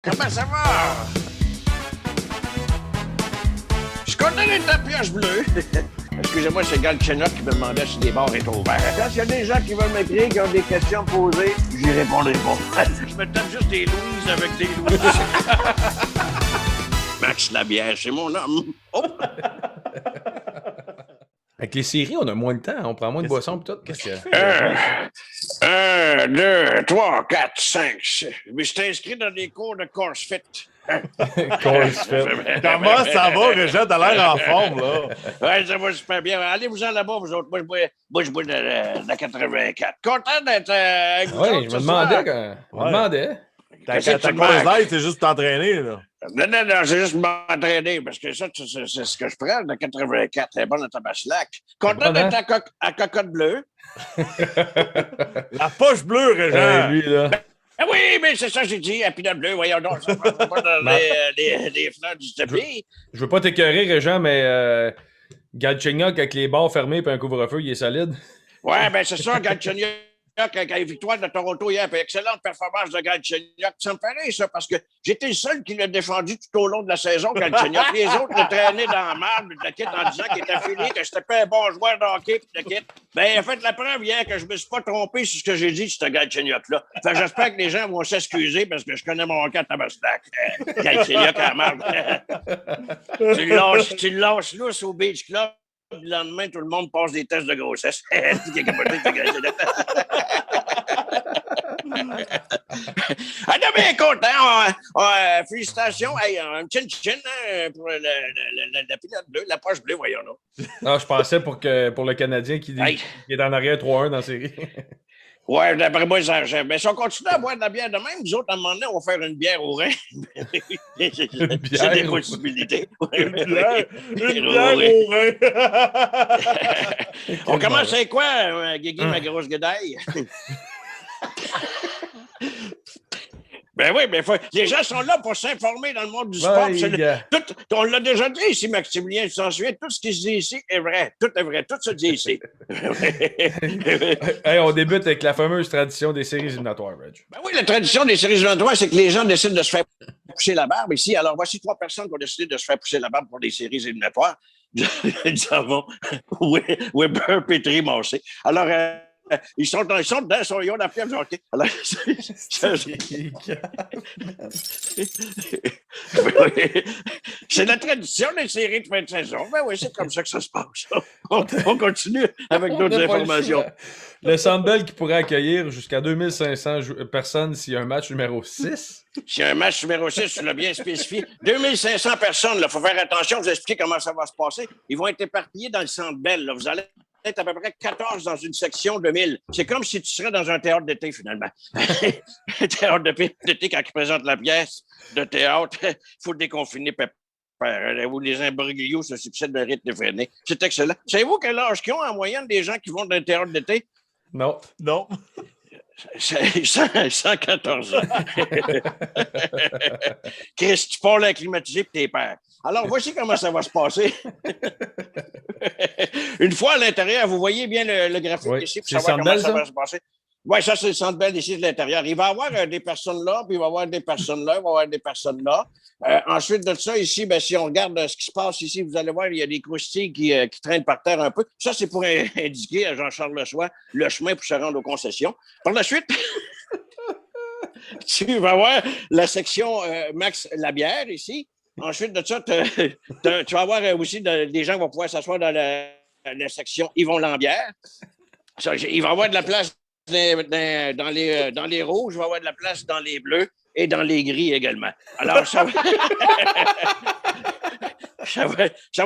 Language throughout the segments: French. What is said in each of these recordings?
Comment ça va? Je suis content d'être à Pioche Bleue. Excusez-moi, c'est Galchenyuk qui me demandait si les bars étaient ouverts. Quand il y a des gens qui veulent m'écrire, qui ont des questions à poser, j'y répondrai pas. Je me tape juste des Louises avec des Louises. Max Labière, c'est mon homme. Oh! Avec les séries, on a moins de temps. On prend moins de boissons et tout. Qu'est-ce qu'il fait? 1, 2, 3, 4, 5, 6. Mais je suis inscrit dans des cours de CrossFit. Comment ça va, Régent? T'as l'air en forme, là. Ouais, ça va super bien. Allez-vous-en là-bas, vous autres. Moi, je bois de la 84. Content d'être avec vous autres. Oui, je me demandais. Ta cause c'est juste t'entraîner, là. Non, c'est juste m'entraîner, parce que ça, c'est ce que je prends, la 84. Elle est bonne à tabaslac. Content d'être à cocotte bleue. La poche bleue, Régent. Lui, là. Ah oui, mais c'est ça que j'ai dit, à Pinot Bleu, voyons donc, ça prend pas dans les fleurs du tapis. Je veux pas t'écœurer, Régent, mais Galchenyuk avec les bars fermés et un couvre-feu, il est solide. Ouais, ben c'est ça, Galchenyuk, avec la victoire de Toronto hier, puis excellente performance de Galchenyuk. Ça me fait rire, ça, parce que j'étais le seul qui l'a défendu tout au long de la saison, Galchenyuk. Les autres le traînaient dans la marde, le kit, en disant qu'il était fini, que c'était pas un bon joueur de hockey, puis le kit. Ben, il a fait la preuve hier que je me suis pas trompé sur ce que j'ai dit sur ce Galchenyuk-là. Fait que j'espère que les gens vont s'excuser parce que je connais mon hockey à tabaslac. Galchenyuk à la marde. Tu le lâches lousse au Beach Club. Le lendemain, tout le monde passe des tests de grossesse. Ah non, mais content. Félicitations. Hey, un chin-chin pour la pilote bleue, la poche bleue, voyons nous. Non, je pensais pour le Canadien qui est en arrière 3-1 dans la série. Ouais, d'après moi, mais si on continue à boire de la bière de même, nous autres, à un moment donné, on va faire une bière au rein. C'est des possibilités. Une bière au rein. On commence avec quoi, Guigui, ma grosse guédaille? Ben oui, mais les gens sont là pour s'informer dans le monde du sport. On l'a déjà dit ici, Maximilien, tu t'en souviens, tout ce qui se dit ici est vrai. Tout est vrai, tout se dit ici. Hey, on débute avec la fameuse tradition des séries éliminatoires, Reg. Ben oui, la tradition des séries éliminatoires, c'est que les gens décident de se faire pousser la barbe ici. Alors, voici 3 personnes qui ont décidé de se faire pousser la barbe pour les séries éliminatoires. Nous avons Weber, Petri, Massé. Alors, ils sont dedans, ils ont la fièvre, OK. Alors, c'est la tradition des séries de fin de saison. Ben oui, c'est comme ça que ça se passe. On continue avec d'autres informations. Le Centre Bell qui pourrait accueillir jusqu'à 2500 personnes s'il y a un match numéro 6. S'il y a un match numéro 6, tu l'as bien spécifié. 2500 personnes, il faut faire attention, vous expliquer comment ça va se passer. Ils vont être éparpillés dans le Centre Bell. Là. Vous allez être à peu près 14 dans une section de 1000. C'est comme si tu serais dans un théâtre d'été, finalement. Un théâtre d'été, quand ils présentent la pièce de théâtre, il faut déconfiner Pépère, où les imbroglios se succèdent d'un rythme effréné. C'est excellent. Savez-vous quel âge qu'ils ont en moyenne des gens qui vont dans un théâtre d'été? Non. 114 ans. Chris, tu parles à climatiser et t'es père. Alors, voici comment ça va se passer. Une fois à l'intérieur, vous voyez bien le graphique ici pour savoir comment ça va se passer. Oui, ça, c'est le Centre Bell ici de l'intérieur. Il va y avoir des personnes là, puis il va y avoir des personnes là, il va y avoir des personnes là. Ensuite de ça, ici, ben, si on regarde ce qui se passe ici, vous allez voir, il y a des croustilles qui traînent par terre un peu. Ça, c'est pour indiquer à Jean-Charles Lesoy le chemin pour se rendre aux concessions. Par la suite, tu vas voir la section Max Labière ici. Ensuite de ça, tu vas avoir aussi des gens qui vont pouvoir s'asseoir dans la section Yvon Lambière. Ça, il va y avoir de la place dans les rouges, il va y avoir de la place dans les bleus et dans les gris également. Alors, ça va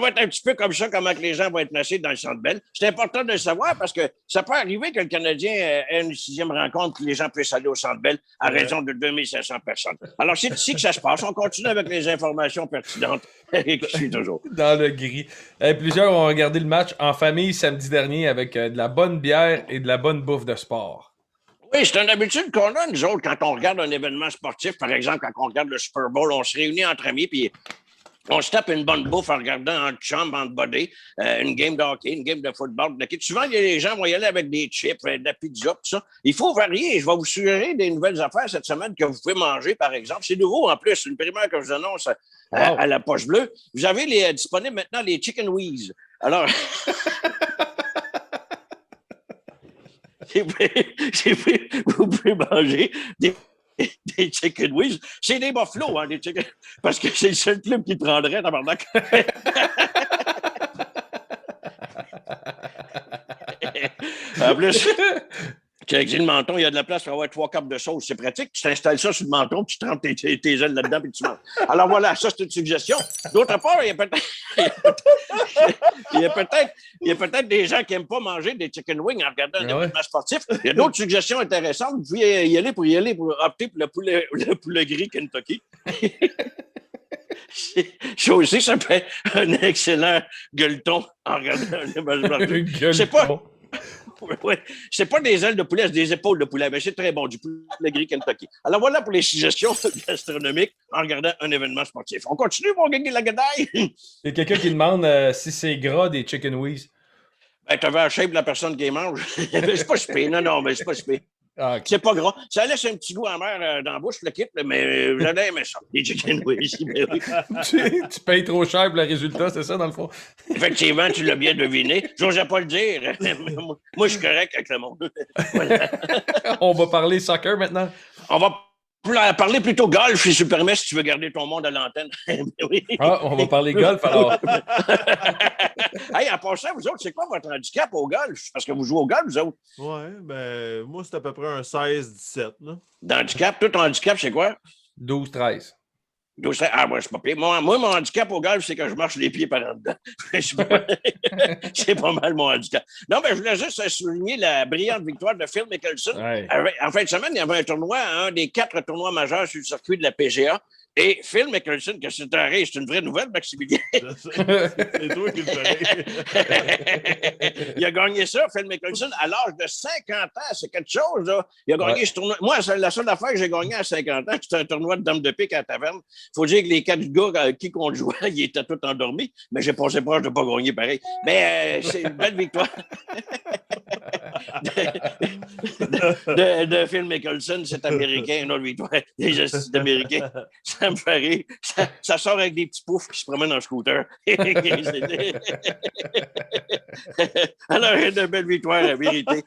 être un petit peu comme ça, comment les gens vont être placés dans le Centre Bell. C'est important de le savoir parce que ça peut arriver que le Canadien ait une 6e rencontre que les gens puissent aller au Centre Bell à raison de 2500 personnes. Alors, c'est ici que ça se passe. On continue avec les informations pertinentes qui suivent toujours. Dans le gris. Plusieurs ont regardé le match en famille samedi dernier avec de la bonne bière et de la bonne bouffe de sport. Oui, c'est une habitude qu'on a, nous autres, quand on regarde un événement sportif. Par exemple, quand on regarde le Super Bowl, on se réunit entre amis, puis On se tape une bonne bouffe en regardant en chambre, en body, une game de hockey, une game de football. Souvent, les gens vont y aller avec des chips, de la pizza, tout ça. Il faut varier. Je vais vous suggérer des nouvelles affaires cette semaine que vous pouvez manger, par exemple. C'est nouveau, en plus, une primeur que je vous annonce à la poche bleue. Vous avez disponibles maintenant les Chicken Wheeze. Alors... vous pouvez manger des Chicken Wings. C'est des buffalo, hein, des chicken... parce que c'est le seul club qui prendrait, tabarnak. En plus, avec le menton, il y a de la place pour avoir 3 cups de sauce. C'est pratique. Tu t'installes ça sur le menton, puis tu trempes tes ailes là-dedans, puis tu manges. Alors voilà, ça, c'est une suggestion. D'autre part, il y a peut-être des gens qui n'aiment pas manger des chicken wings en regardant un événement sportif. Il y a d'autres suggestions intéressantes. Vous pouvez y aller pour opter pour le poulet gris Kentucky. Ça aussi, ça fait un excellent gueuleton en regardant un événement sportif. C'est pas... Ouais. C'est pas des ailes de poulet, c'est des épaules de poulet, mais c'est très bon, du poulet gris Kentucky. Alors voilà pour les suggestions gastronomiques en regardant un événement sportif. On continue, mon gars, la gadaille? Il y a quelqu'un qui demande si c'est gras des chicken wings. Ben, t'avais la shape de la personne qui les mange. C'est pas super. Non, mais c'est pas super. Ah, okay. C'est pas gras. Ça laisse un petit goût amer dans la bouche, le kit, mais j'allais aimer ça. Les chicken wings. Tu payes trop cher pour le résultat, c'est ça, dans le fond? Effectivement, tu l'as bien deviné. J'osais pas le dire. Moi, je suis correct avec le monde. Voilà. On va parler soccer maintenant? On va parler plutôt golf, si tu me permets, si tu veux garder ton monde à l'antenne. Oui. Ah, on va parler golf, alors. Hey, en passant, vous autres, c'est quoi votre handicap au golf? Parce que vous jouez au golf, vous autres? Ouais, ben, moi, c'est à peu près un 16-17, là. D'handicap? Toi, ton handicap, c'est quoi? 12-13. Ah, moi, c'est pas pire. Moi, mon handicap au golf, c'est que je marche les pieds par en dedans. C'est pas mal mon handicap. Non, mais je voulais juste souligner la brillante victoire de Phil Mickelson. Ouais. En fin de semaine, il y avait un tournoi, un des 4 tournois majeurs sur le circuit de la PGA. Et Phil Mickelson, que c'est arrêté, c'est une vraie nouvelle, Maximilien. C'est toi qui le ferais. Il a gagné ça, Phil Mickelson, à l'âge de 50 ans. C'est quelque chose, là. Il a gagné ce tournoi. Moi, c'est la seule affaire que j'ai gagnée à 50 ans, c'était un tournoi de dames de pique à la taverne. Il faut dire que les 4 gars avec qui on jouait, ils étaient tous endormis, mais j'ai passé proche de ne pas gagner pareil. Mais c'est une belle victoire de Phil Mickelson, cet Américain, une autre victoire des justices américains. Ça me fait rire. Ça sort avec des petits poufs qui se promènent en scooter. Alors, une belle victoire à vérité.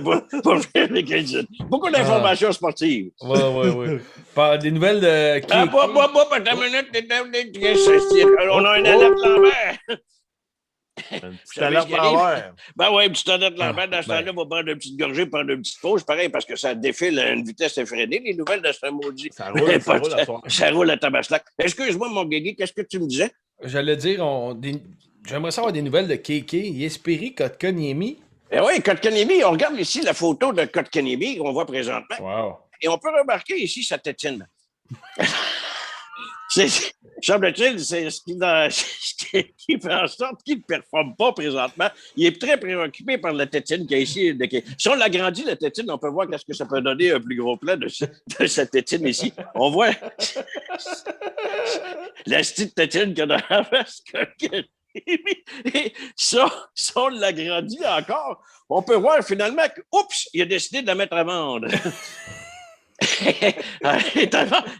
Bon, Pour Phil Mickelson. Beaucoup d'informations sportives. Oui. Des nouvelles de... Attends une minute. On a un alerte Lambert. Une petite alerte Lambert. Ben oui, une petite alerte Lambert. Dans ce temps-là, on va prendre une petite gorgée, prendre une petite pause. Pareil, parce que ça défile à une vitesse effrénée, les nouvelles de ce maudit. Ça roule à soir. Ça roule à tabaslac. Excuse-moi, mon Guigui, qu'est-ce que tu me disais? J'allais dire, j'aimerais savoir des nouvelles de Kéké, Yespiri, Kotkaniemi. Eh oui, Kotkaniemi, on regarde ici la photo de Kotkaniemi qu'on voit présentement. Wow. Et on peut remarquer ici sa tétine. Semble-t-il, c'est ce qui fait en sorte qu'il ne performe pas présentement. Il est très préoccupé par la tétine qu'il y a ici. Si on l'agrandit, la tétine, on peut voir qu'est-ce que ça peut donner un plus gros plan de cette tétine ici. On voit la petite tétine qu'il y a dans la face. Et ça, si on l'agrandit encore, on peut voir finalement qu'il a décidé de la mettre à vendre.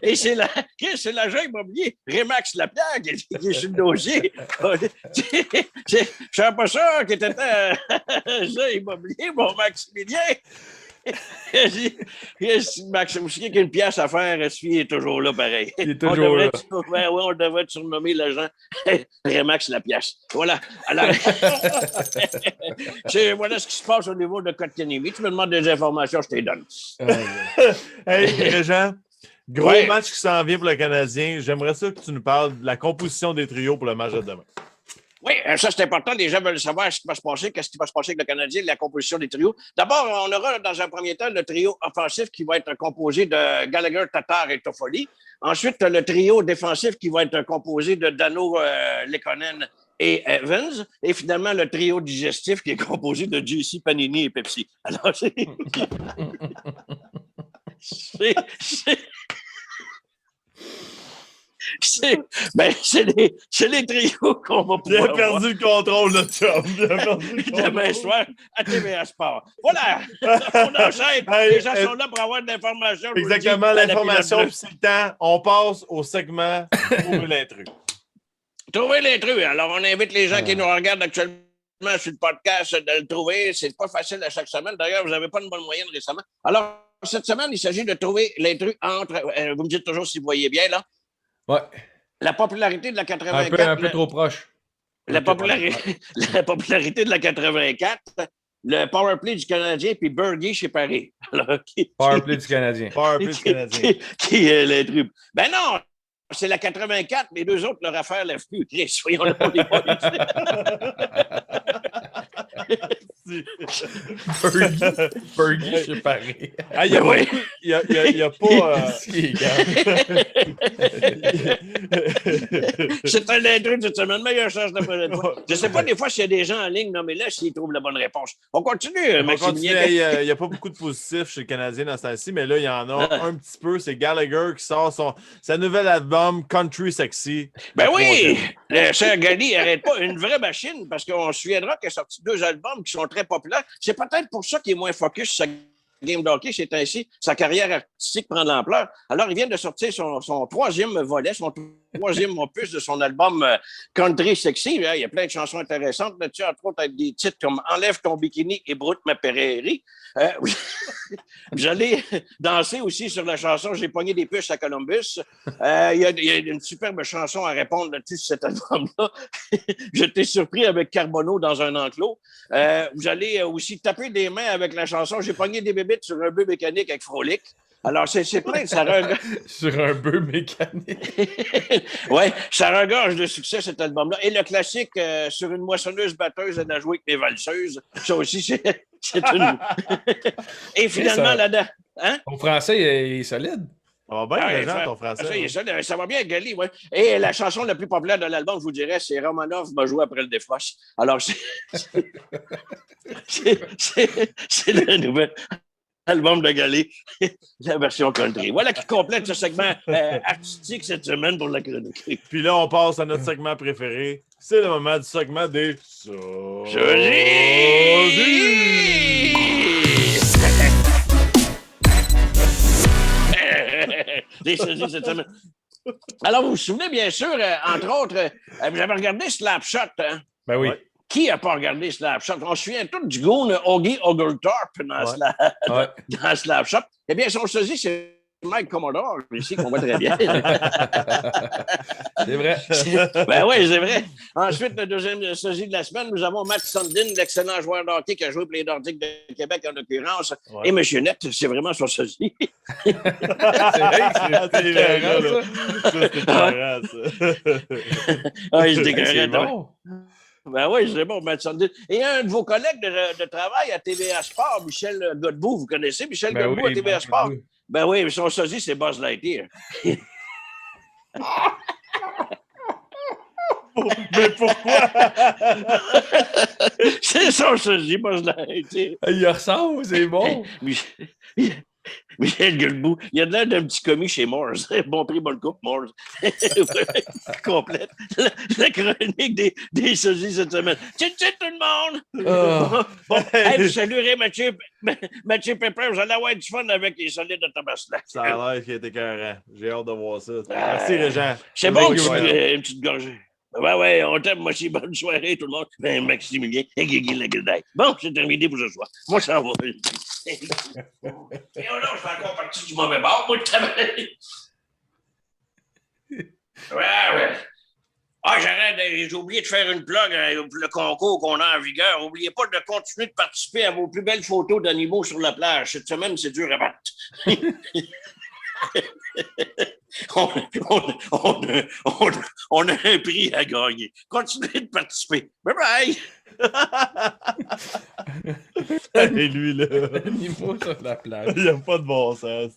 Et c'est l'agent immobilier Remax Lapierre qui est sur le dossier. Je ne savais pas ça qui était agent immobilier, mon Maximilien. Maximilien qui a une pièce à faire, il est toujours là pareil. Il est toujours là. On devrait surnommer l'agent Remax Lapierre. Voilà. Alors, voilà ce qui se passe au niveau de Kotkaniemi. Tu me demandes des informations, je te les donne. Hey, Régent, gros match qui s'en vient pour le Canadien. J'aimerais ça que tu nous parles de la composition des trios pour le match de demain. Oui, ça c'est important. Les gens veulent savoir ce qui va se passer, qu'est-ce qui va se passer avec le Canadien, la composition des trios. D'abord, on aura dans un premier temps le trio offensif qui va être composé de Gallagher, Tatar et Toffoli. Ensuite, le trio défensif qui va être composé de Dano, Lekonen et Evans. Et finalement, le trio digestif qui est composé de JC, Panini et Pepsi. Alors, c'est les trios qu'on va Il a pouvoir voir perdu le contrôle, notre chum. Il a perdu le demain contrôle. soir à TVA Sport. Voilà! On enchaîne. Hey, Les gens sont là pour avoir de l'information. je vous le dis, Exactement, à la l'information, pilote puis c'est le temps. On passe au segment Trouver l'intrus. Trouver l'intrus. Alors, on invite les gens qui nous regardent actuellement sur le podcast de le trouver. C'est pas facile à chaque semaine. D'ailleurs, vous n'avez pas une bonne moyenne récemment. Alors, cette semaine, il s'agit de trouver l'intrus entre... vous me dites toujours si vous voyez bien, là. Ouais. La popularité de la 84... Un peu trop proche. La popularité de la 84, le powerplay du Canadien, puis Bergie chez Paris. Alors, Powerplay du Canadien. Powerplay du Canadien. Qui est l'intrus? Ben non! C'est la 84, les deux autres, leur affaire lève plus. Chris, soyons là pour les boys. Fergie chez Paris. Ah, il n'y a pas. C'est un intrus cette semaine, meilleure chance de prochaine fois. Je ne sais pas des fois s'il y a des gens en ligne, non, mais là, s'ils trouvent la bonne réponse. On continue, Maximilien. Il n'y a pas beaucoup de positifs chez le Canadien dans ce temps-ci, mais là, il y en a un petit peu. C'est Gallagher qui sort sa nouvel album Country Sexy. Ben oui! Le cher Gali n'arrête pas. Une vraie machine, parce qu'on se souviendra qu'il a sorti 2 albums qui sont très populaires. C'est peut-être pour ça qu'il est moins focus sur sa game d'hockey. C'est ainsi sa carrière artistique prend de l'ampleur. Alors, il vient de sortir son 3e volet, son 3e opus de son album Country Sexy. Il y a plein de chansons intéressantes là-dessus, entre autres avec des titres comme Enlève ton bikini et broute ma prairie. Vous allez danser aussi sur la chanson J'ai pogné des puces à Columbus. Il y a une superbe chanson à répondre là-dessus sur cet album-là. Je t'ai surpris avec Carbonneau dans un enclos. Vous allez aussi taper des mains avec la chanson J'ai pogné des bébites sur un bœuf mécanique avec Frolic. Alors, c'est plein, ça regorge. Sur un bœuf mécanique. Oui, ça regorge de succès, cet album-là. Et le classique sur une moissonneuse batteuse, elle a joué avec mes valseuses. Ça aussi, c'est une. Et finalement, là-dedans. Hein? Ton français est solide. Ça va bien, les gens, ton français. Ça va bien, Gali, oui. Et la chanson la plus populaire de l'album, je vous dirais, c'est Romanov m'a joué après le défroche. Alors, c'est le nouvel album de Gali, la version country. Voilà qui complète ce segment artistique cette semaine pour la chronique. Puis là, on passe à notre segment préféré. C'est le moment du segment des Des sosies cette semaine. Alors, vous vous souvenez, bien sûr, entre autres, vous avez regardé Slapshot, hein? Ben oui. Ouais. Qui n'a pas regardé Slapshot? On se souvient tous du goon Augie Oglethorpe dans Slapshot. Eh bien, son sosie, c'est Mike Commodore, ici, qu'on voit très bien. C'est vrai. Ben oui, c'est vrai. Ensuite, le deuxième sosie de la semaine, nous avons Matt Sundin, l'excellent joueur de hockey qui a joué pour les Nordiques de Québec, en l'occurrence. Ouais. Et M. Net, c'est vraiment son sosie. C'est vrai que c'est écœurant, ça. C'est écœurant, ça. Ah, il se déclarait. C'est bon. Ben oui, c'est bon, Matt Sundin. Et un de vos collègues de travail à TVA Sport, Michel Godbout, vous connaissez Michel Ben Godbout oui, à TVA ben Sport? oui. Ben oui, mais son sosie, c'est Buzz Lightyear. Mais pourquoi? C'est son sosie, Buzz Lightyear. Il ressemble, c'est bon. Michel Godbout, il y a de l'air d'un petit commis chez Mars. Bon prix, bonne coupe, Mars. Complète. La chronique des sosies cette semaine. Tchit, tout le monde! Bon, hey, vous saluerez Mathieu Pepper. Vous allez avoir du fun avec les solides de Tabasco. Ça a l'air qu'il était écœurant. J'ai hâte de voir ça. Merci, Régent. C'est bon, une petite gorgée. Ouais, on t'aime, moi aussi. Bonne soirée, tout le monde. Ben, Maximilien et Guigui Lagredaille. Bon, c'est terminé pour ce soir. Moi, ça va. Et oh non, je fais encore partie du mauvais bord, moi, de travail. Ouais. Ah, j'arrête, j'ai oublié de faire une plug pour le concours qu'on a en vigueur. N'oubliez pas de continuer de participer à vos plus belles photos d'animaux sur la plage. Cette semaine, c'est dur à battre. On a un prix à gagner. Continuez de participer. Bye bye! Et lui, là, Niveau sur la plage. il n'y a pas de bon sens.